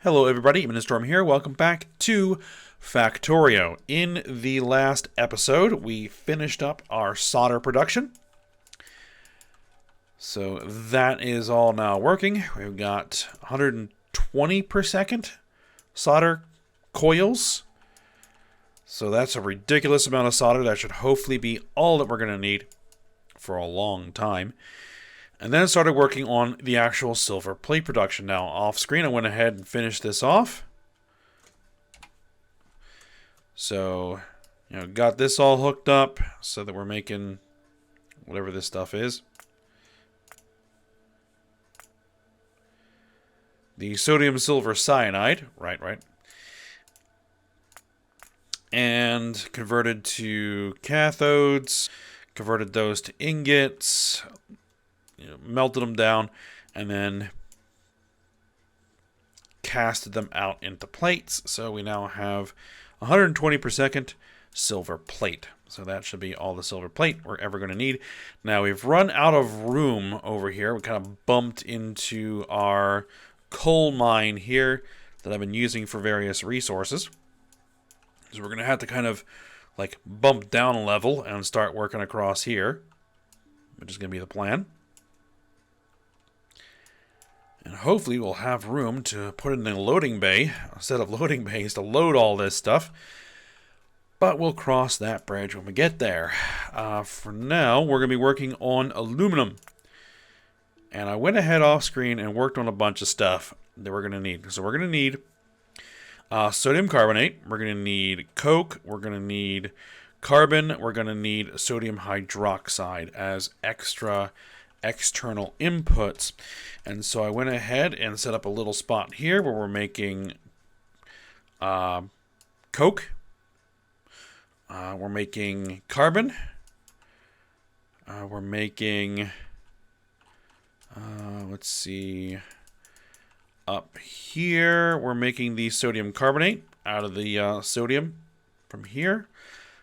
Hello everybody, Storm here. Welcome back to Factorio. In the last episode, we finished up our solder production. So that is all now working. We've got 120 per second solder coils. So that's a ridiculous amount of solder. That should hopefully be all that we're going to need for a long time. And then started working on the actual silver plate production. Now, off screen, I went ahead and finished this off. So, got this all hooked up so that we're making whatever this stuff is. The sodium silver cyanide, right. And converted to cathodes, converted those to ingots, melted them down, and then casted them out into plates. So we now have 120 per second silver plate. So that should be all the silver plate we're ever going to need. Now we've run out of room over here. We kind of bumped into our coal mine here that I've been using for various resources. So we're going to have to kind of like bump down a level and start working across here, which is going to be the plan. And hopefully we'll have room to put in a loading bay, a set of loading bays to load all this stuff. But we'll cross that bridge when we get there. For now, we're going to be working on aluminum. And I went ahead off screen and worked on a bunch of stuff that we're going to need. So we're going to need sodium carbonate. We're going to need coke. We're going to need carbon. We're going to need sodium hydroxide as extra external inputs. And so I went ahead and set up a little spot here where we're making coke. We're making carbon. We're making, let's see, up here we're making the sodium carbonate out of the sodium from here.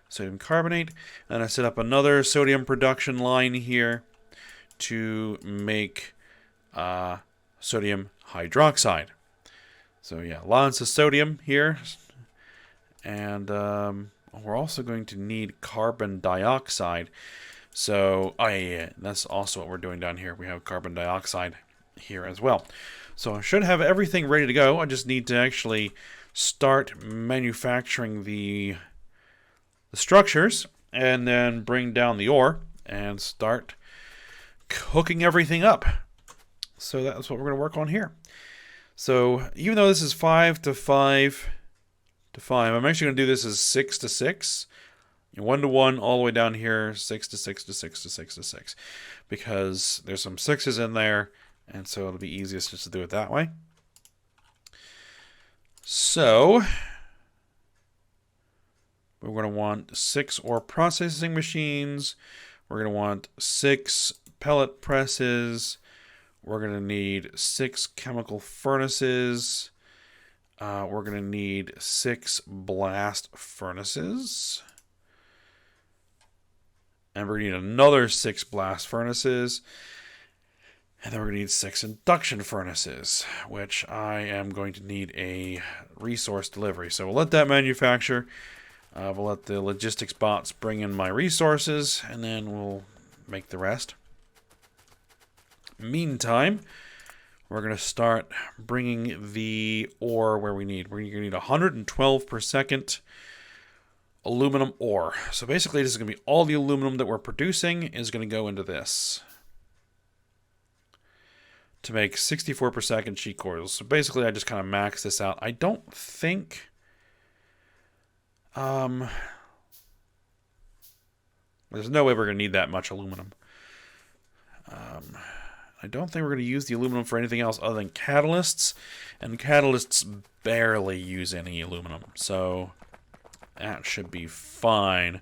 Sodium carbonate. And I set up another sodium production line here to make sodium hydroxide. So yeah, lots of sodium here. And we're also going to need carbon dioxide. So, yeah, that's also what we're doing down here. We have carbon dioxide here as well. So I should have everything ready to go. I just need to actually start manufacturing the structures and then bring down the ore and start hooking everything up. So that's what we're going to work on here. So even though this is 5 to 5 to 5, I'm actually going to do this as 6 to 6. 1 to 1 all the way down here, 6 to 6 to 6 to 6 to 6. Because there's some 6s in there, and so it'll be easiest just to do it that way. So we're going to want 6 ore processing machines. We're going to want 6 pellet presses. We're going to need 6 chemical furnaces. We're going to need 6 blast furnaces. And we're going to need another 6 blast furnaces. And then we're going to need 6 induction furnaces, which I am going to need a resource delivery. So we'll let that manufacture. We'll let the logistics bots bring in my resources, and then we'll make the rest. Meantime, we're going to start bringing the ore where we need. We're going to need 112 per second aluminum ore. So basically, this is going to be all the aluminum that we're producing is going to go into this to make 64 per second sheet coils. So basically, I just kind of max this out. I don't think there's no way we're going to need that much aluminum. I don't think we're going to use the aluminum for anything else other than catalysts, and catalysts barely use any aluminum, so that should be fine.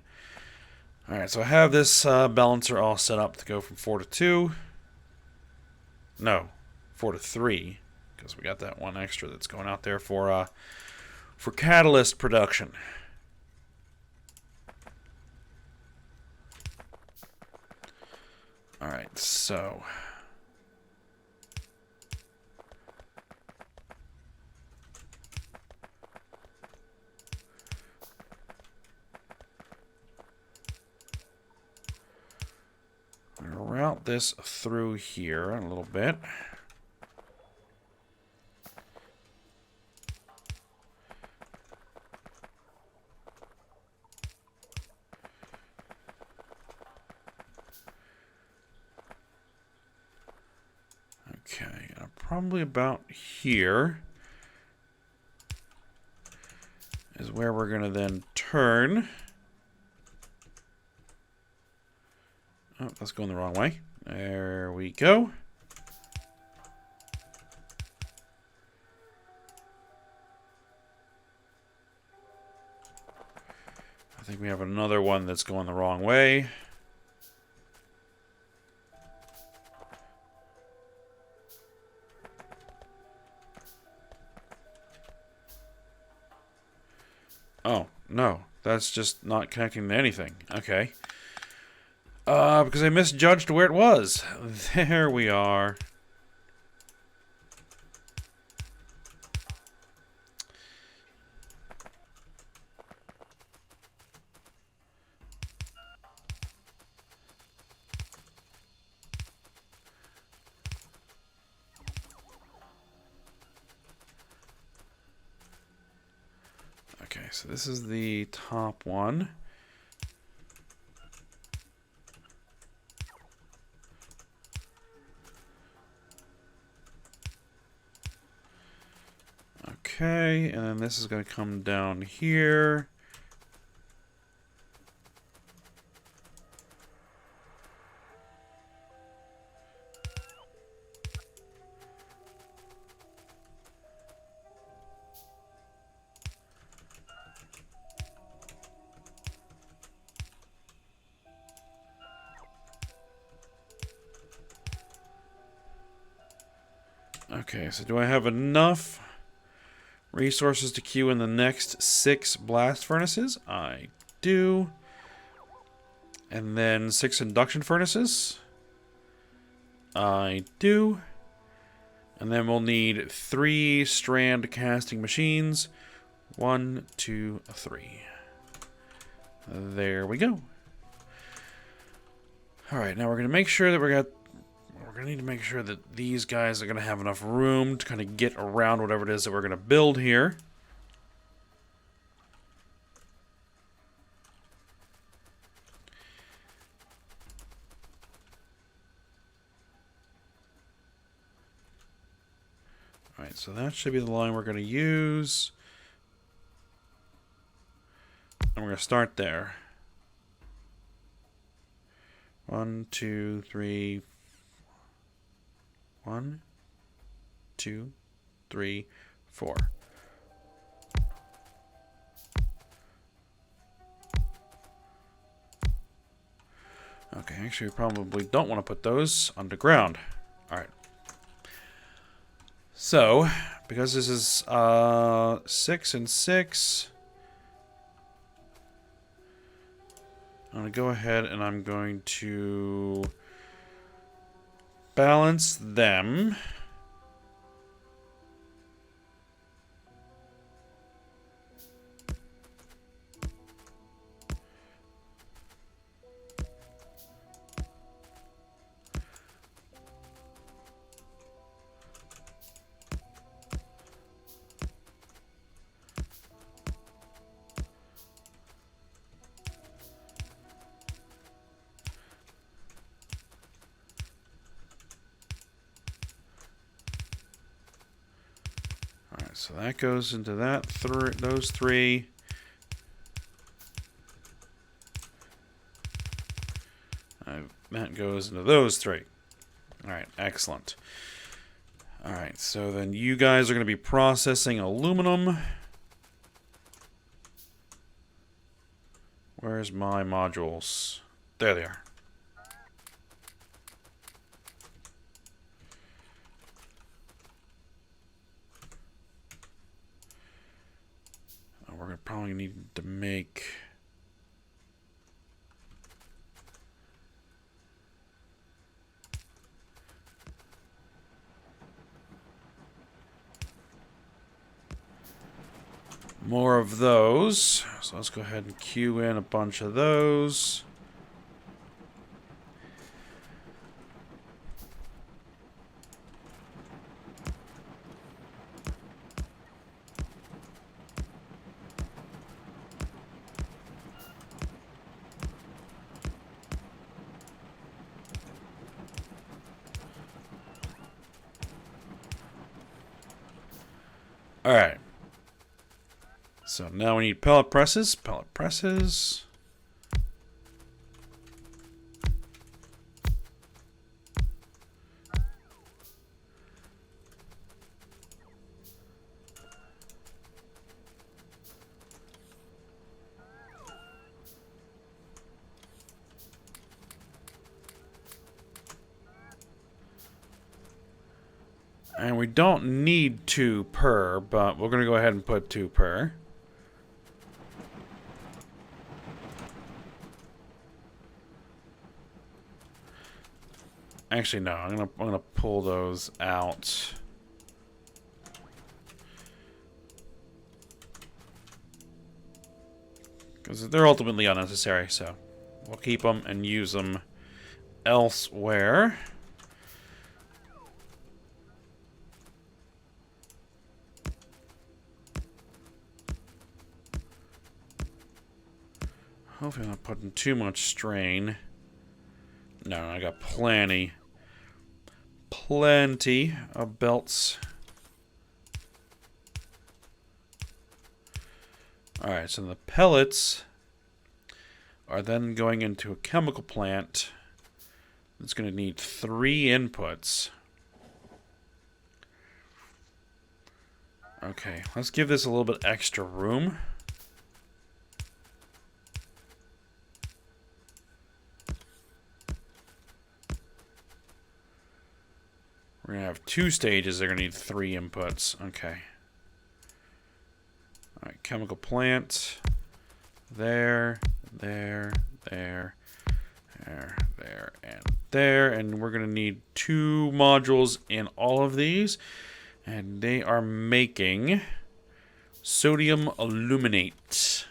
Alright, so I have this balancer all set up to go from 4 to 2. No, 4 to 3, because we got that one extra that's going out there for catalyst production. Alright, so this through here a little bit. Okay, probably about here is where we're going to then turn. Oh, that's going the wrong way. There we go. I think we have another one that's going the wrong way. Oh, no. That's just not connecting to anything. Okay. Because I misjudged where it was. There we are. Okay, so this is the top one. Okay, and then this is going to come down here. Okay, so do I have enough resources to queue in the next 6 blast furnaces? I do. And then 6 induction furnaces? I do. And then we'll need 3 strand casting machines. 1, 2, 3. There we go. Alright, now we're going to make sure that we're going to need to make sure that these guys are going to have enough room to kind of get around whatever it is that we're going to build here. Alright, so that should be the line we're going to use. And we're going to start there. 1, 2, 3. 1, 2, 3, 4. Okay, actually we probably don't want to put those underground. Alright. So, because this is 6 and 6, I'm going to go ahead and I'm going to balance them. So that goes into that those 3. That goes into those 3. Alright, excellent. Alright, so then you guys are going to be processing aluminum. Where's my modules? There they are. We're going to probably need to make more of those. So let's go ahead and queue in a bunch of those. Alright. So now we need pellet presses. Pellet presses. And we don't need 2 per, but we're going to go ahead and put 2 per. Actually, no. I'm gonna pull those out. Because they're ultimately unnecessary, so we'll keep them and use them elsewhere. Hopefully I'm not putting too much strain. No, I got plenty of belts. Alright, so the pellets are then going into a chemical plant that's going to need 3 inputs. Okay, let's give this a little bit extra room. We're going to have 2 stages. They're going to need 3 inputs. Okay. Alright, chemical plant. There, and there. And we're going to need 2 modules in all of these. And they are making sodium aluminate.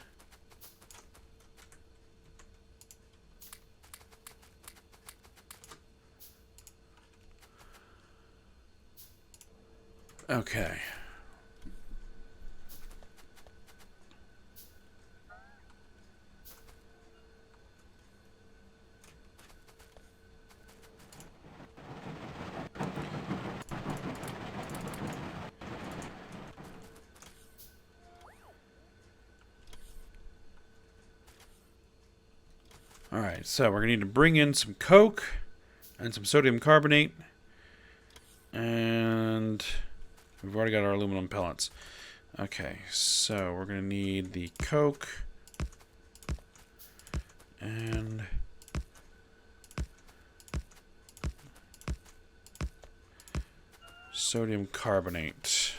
Okay. Alright, so we're going to need to bring in some coke and some sodium carbonate. And we've already got our aluminum pellets. Okay, so we're going to need the coke and sodium carbonate.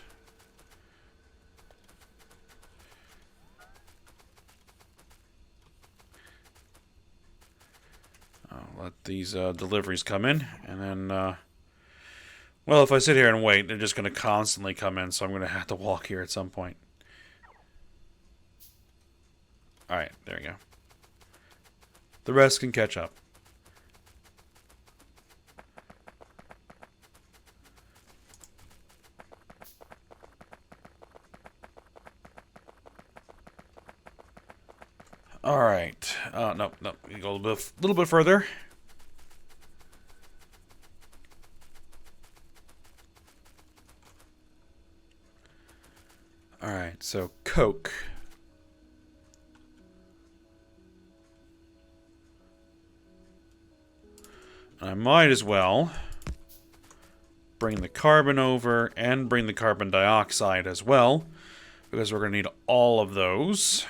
I'll let these deliveries come in, and then, well, if I sit here and wait, they're just going to constantly come in, so I'm going to have to walk here at some point. Alright, there we go. The rest can catch up. Alright. No. We go a little bit further. Alright, so coke. I might as well bring the carbon over and bring the carbon dioxide as well, because we're going to need all of those.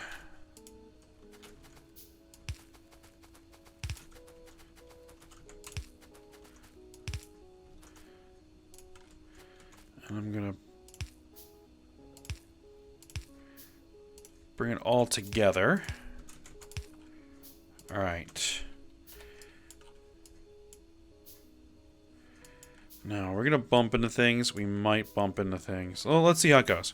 And I'm going to bring it all together. All right. Now, we're going to bump into things. We might bump into things. Well, let's see how it goes.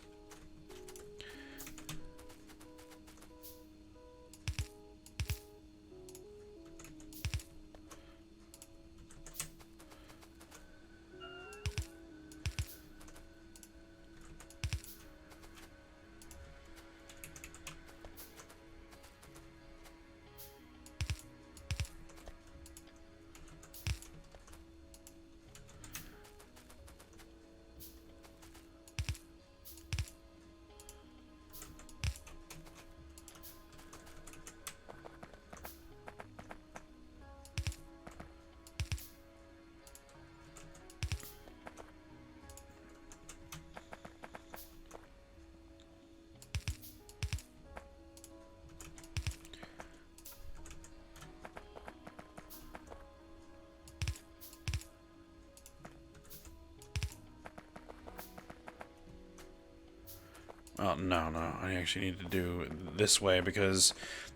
Oh, no, no. I actually need to do it this way because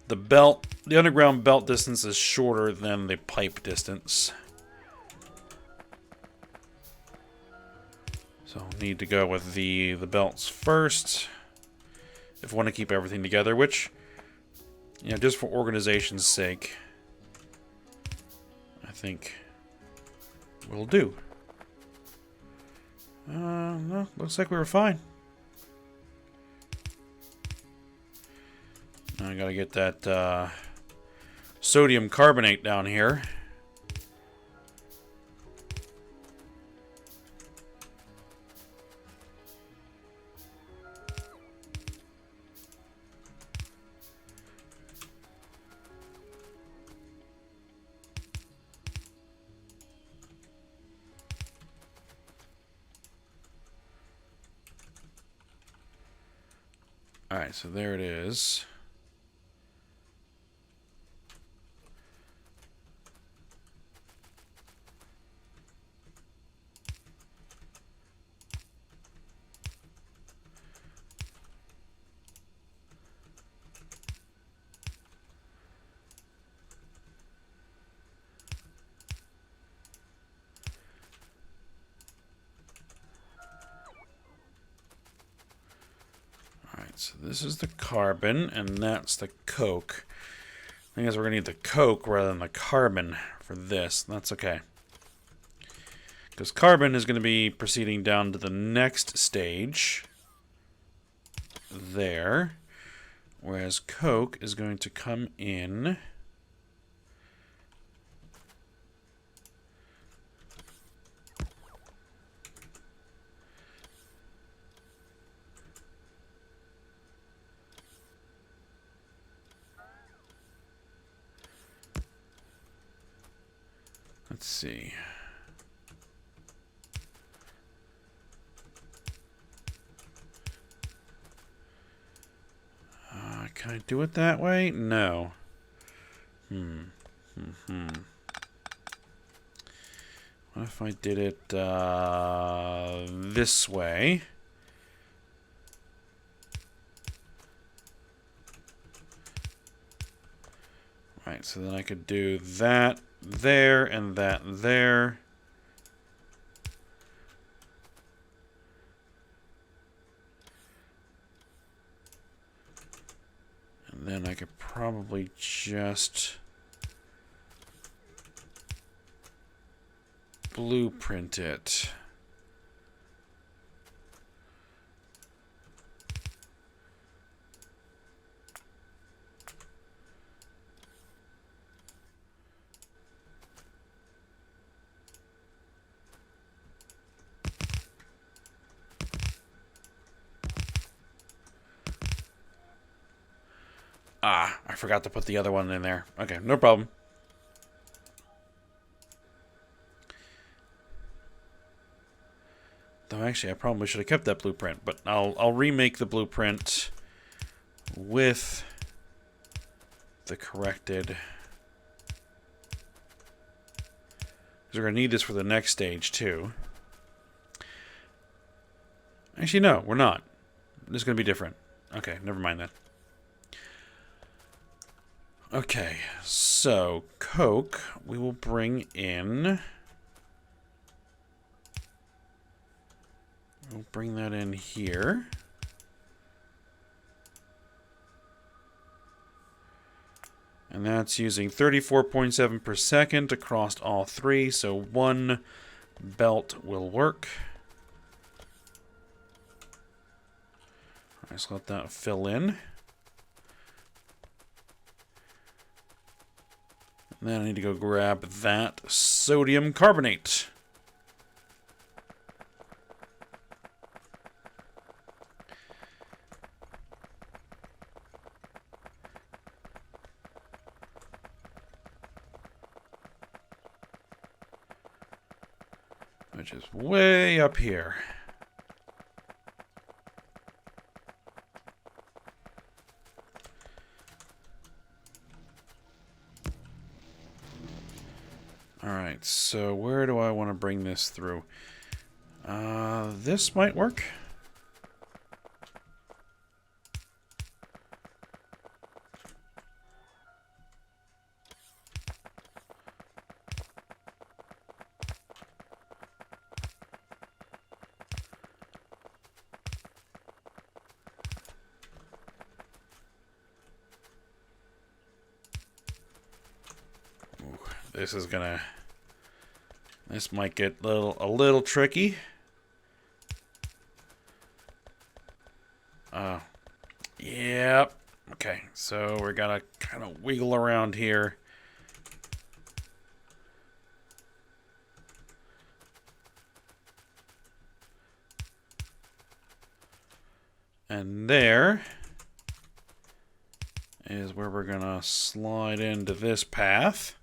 the underground belt distance is shorter than the pipe distance. So I'll need to go with the belts first if I want to keep everything together, which, you know, just for organization's sake, I think will do. No, looks like we were fine. Now I gotta get that sodium carbonate down here. Alright, so there it is. So this is the carbon, and that's the coke. I guess we're going to need the coke rather than the carbon for this. That's okay. Because carbon is going to be proceeding down to the next stage. There. Whereas coke is going to come in. Let's see. Can I do it that way? No. What if I did it this way? Right, so then I could do that there and that there. And then I could probably just blueprint it. Ah, I forgot to put the other one in there. Okay, no problem. Though actually, I probably should have kept that blueprint, but I'll remake the blueprint with the corrected. Because we're going to need this for the next stage, too. Actually, no, we're not. This is going to be different. Okay, never mind that. Okay, so coke, we will bring in. We'll bring that in here. And that's using 34.7 per second across all three, so one belt will work. All right, so let that fill in. And then I need to go grab that sodium carbonate. Which is way up here. Alright, so where do I want to bring this through? This might work. this is gonna... This might get a little tricky. Yep. Okay, so we're gonna kind of wiggle around here. And there is where we're gonna slide into this path.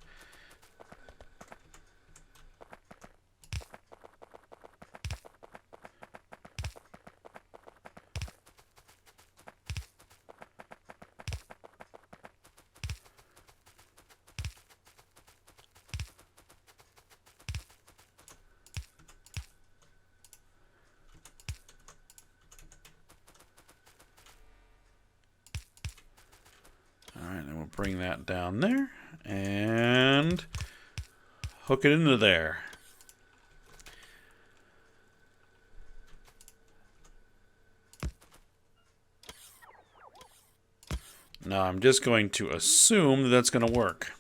Bring that down there and hook it into there. Now I'm just going to assume that that's going to work.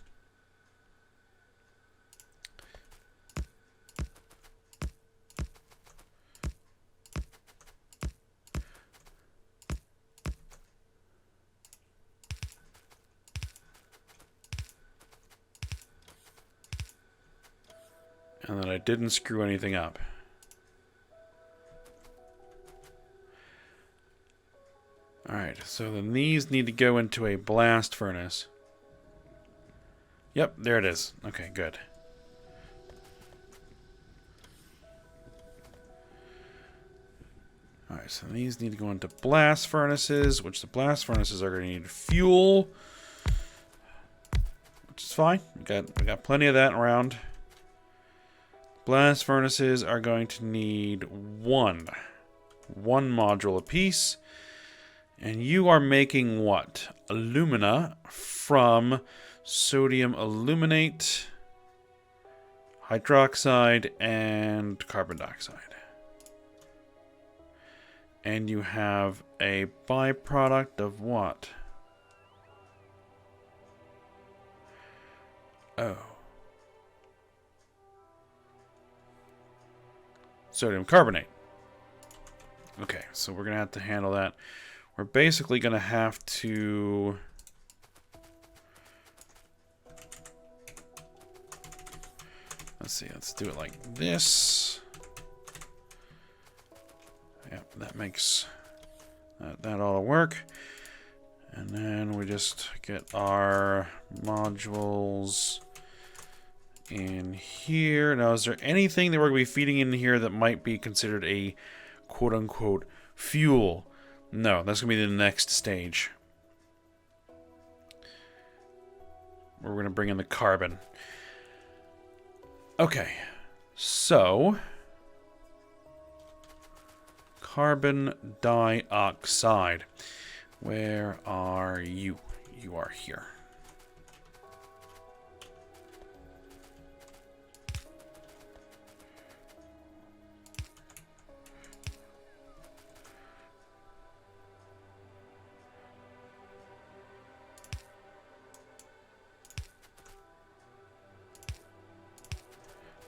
And that I didn't screw anything up. Alright, so then these need to go into a blast furnace. Yep, there it is. Okay, good. Alright, so these need to go into blast furnaces, which the blast furnaces are going to need fuel. Which is fine. We got plenty of that around. Blast furnaces are going to need one module apiece. And you are making what? Alumina from sodium aluminate, hydroxide, and carbon dioxide. And you have a byproduct of what? Oh. Sodium carbonate. Okay, so we're going to have to handle that. We're basically going to have to... Let's see, let's do it like this. Yep, that makes... That ought to work. And then we just get our modules in here. Now, is there anything that we're going to be feeding in here that might be considered a quote-unquote fuel? No, that's going to be the next stage. We're going to bring in the carbon. Okay, so... Carbon dioxide. Where are you? You are here.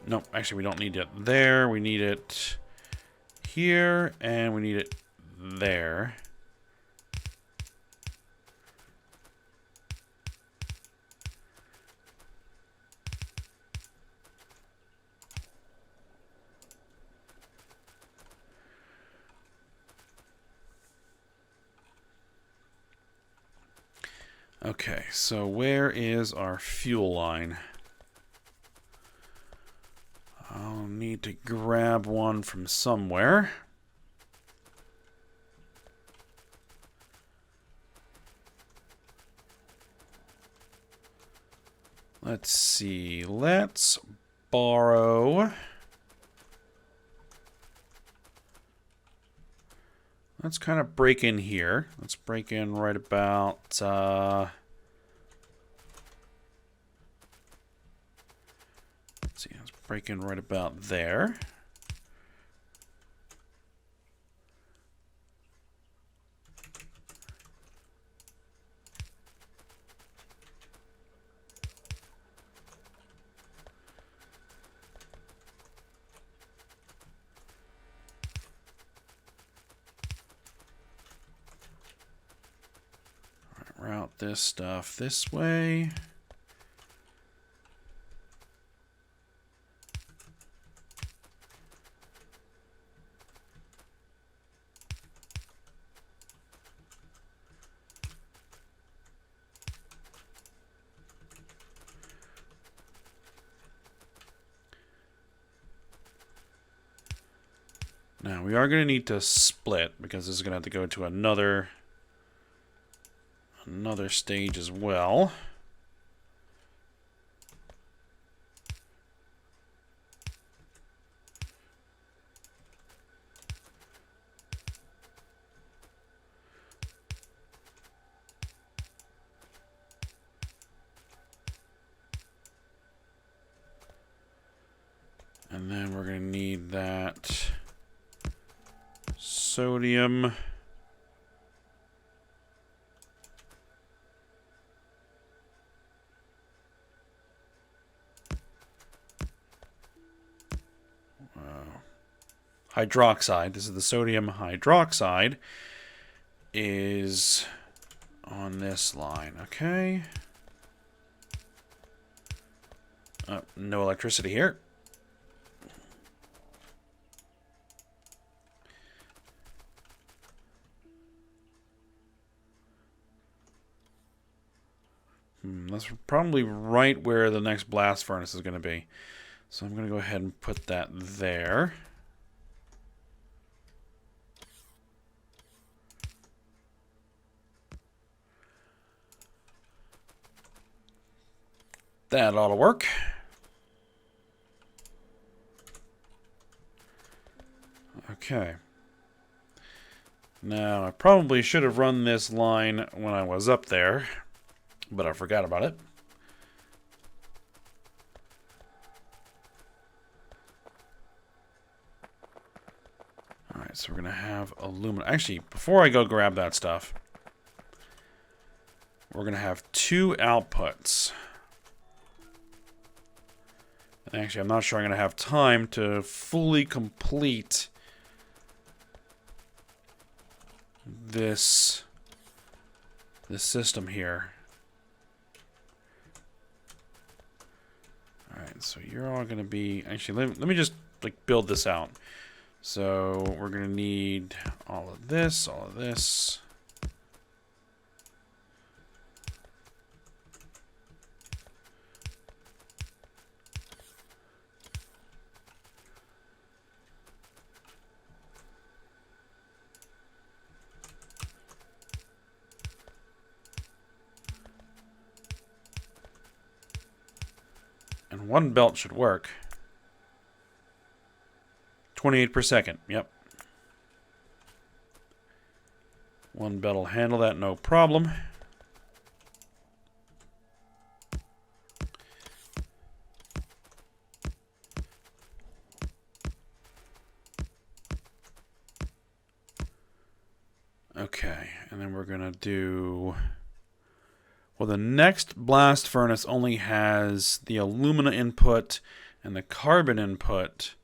No, actually we don't need it there. We need it here, and we need it there. Okay, so where is our fuel line? I'll need to grab one from somewhere. Let's see. Let's borrow. Let's kind of break in here. Let's break in right about... let's see. Let's break in right about there. route this stuff this way. Now, we are going to need to split, because this is going to have to go to another stage as well. And then we're going to need that sodium. Hydroxide. This is the sodium hydroxide. Is on this line. Okay. No electricity here. That's probably right where the next blast furnace is going to be. So I'm going to go ahead and put that there. That ought to work. Okay. Now, I probably should have run this line when I was up there, but I forgot about it. Alright, so we're going to have aluminum. Actually, before I go grab that stuff, we're going to have two outputs. And actually, I'm not sure I'm going to have time to fully complete this system here. Alright, so you're all going to be... Actually, let me just build this out. So we're going to need all of this, all of this. And one belt should work. 28 per second, yep. One belt will handle that, no problem. Okay, and then we're going to do... Well, the next blast furnace only has the alumina input and the carbon input,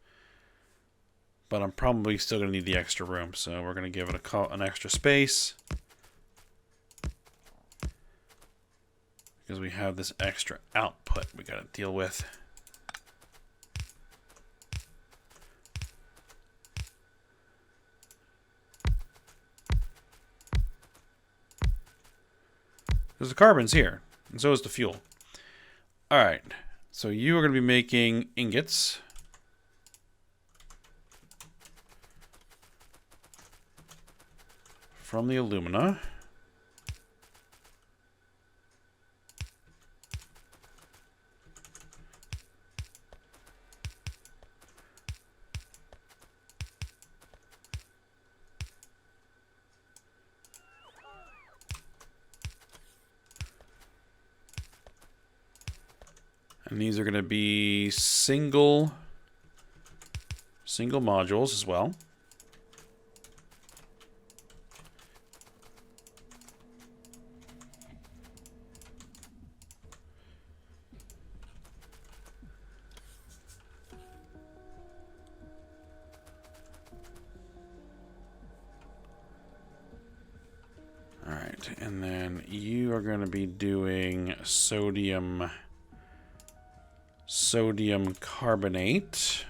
but I'm probably still going to need the extra room, so we're going to give it an extra space because we have this extra output we got to deal with. Because the carbon's here, and so is the fuel. Alright, so you are going to be making ingots. From the alumina. And these are going to be single modules as well. All right, and then you are going to be doing sodium carbonate.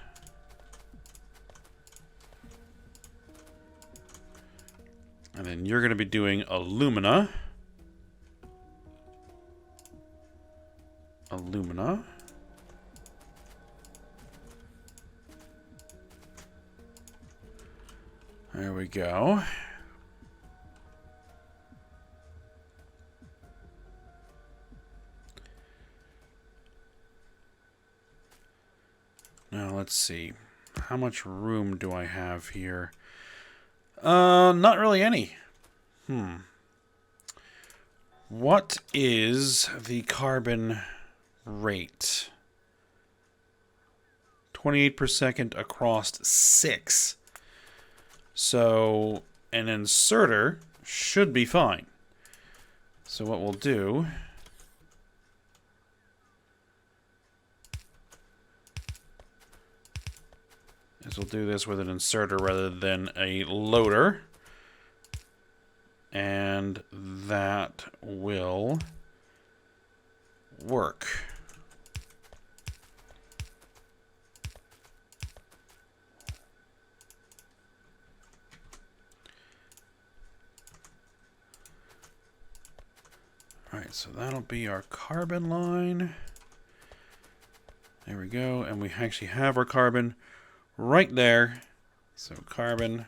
And then you're going to be doing alumina. There we go. Now let's see. How much room do I have here? Not really any. What is the carbon rate? 28 per second across 6. So an inserter should be fine. So what we'll do is we'll do this with an inserter rather than a loader. And that will work. Alright, so that'll be our carbon line. There we go. And we actually have our carbon right there. So carbon.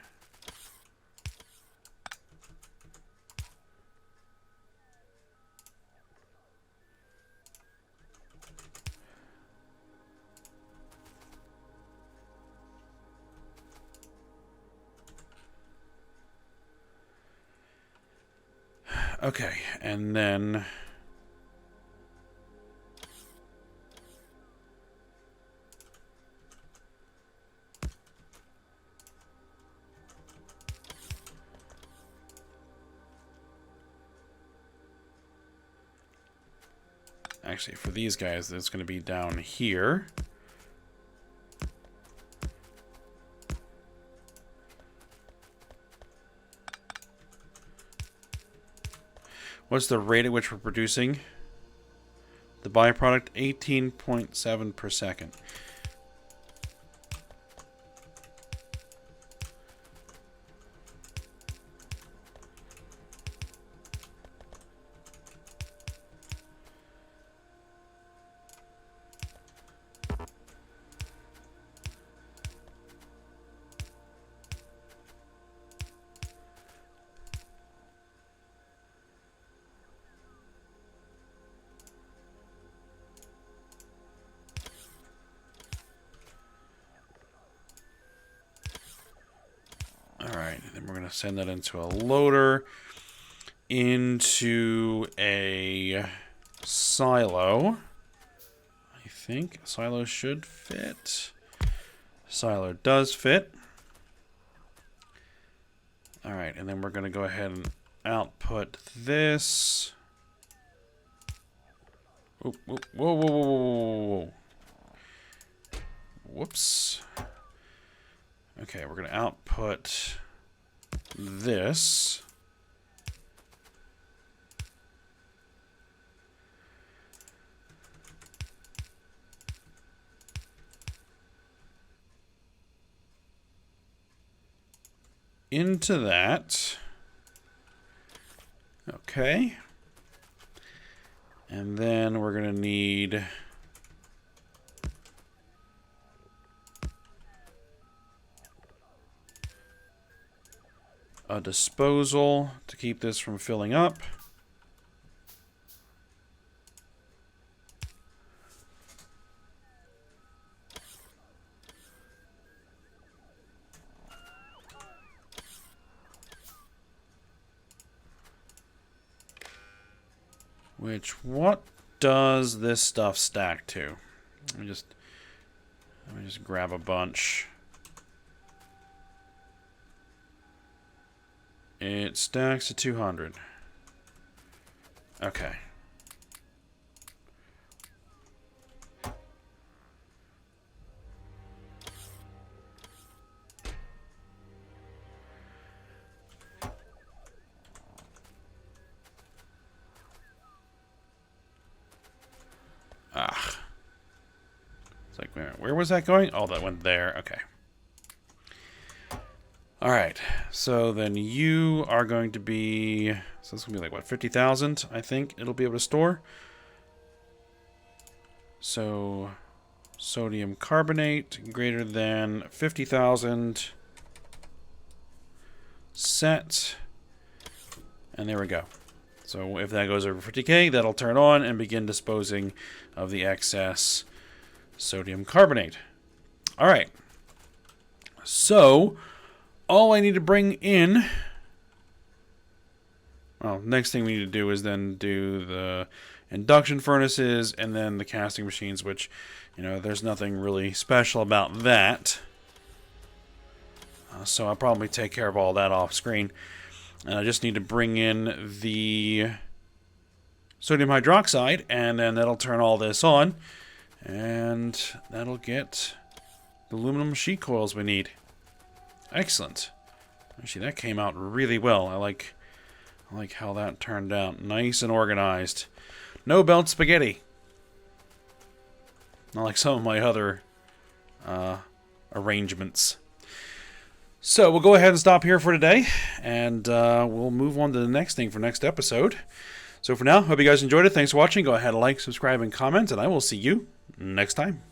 Okay, and then actually for these guys it's going to be down here. What's the rate at which we're producing the byproduct? 18.7 per second. Alright, then we're going to send that into a loader, into a silo. I think silo should fit. Silo does fit. Alright, and then we're going to go ahead and output this. Whoa, whoa, whoa, whoa, whoa, whoa, whoa. Whoops. Okay, we're going to output this. Into that. Okay. And then we're going to need a disposal to keep this from filling up. What does this stuff stack to? Let me just grab a bunch. It stacks to 200. Okay. Where was that going? Oh, that went there. Okay. All right. So then you are going to be... So it's going to be like, what, 50,000, I think it'll be able to store. So sodium carbonate greater than 50,000. Set. And there we go. So if that goes over 50K, that'll turn on and begin disposing of the excess sodium carbonate. All right. So all I need to bring in... Well, next thing we need to do is then do the induction furnaces and then the casting machines, which, you know, there's nothing really special about that. So I'll probably take care of all that off screen. And I just need to bring in the sodium hydroxide, and then that'll turn all this on. And that'll get the aluminum sheet coils we need. Excellent. Actually, that came out really well. I like how that turned out. Nice and organized. No belt spaghetti. Not like some of my other arrangements. So we'll go ahead and stop here for today, and we'll move on to the next thing for next episode. So for now, hope you guys enjoyed it. Thanks for watching. Go ahead and like, subscribe, and comment, and I will see you next time.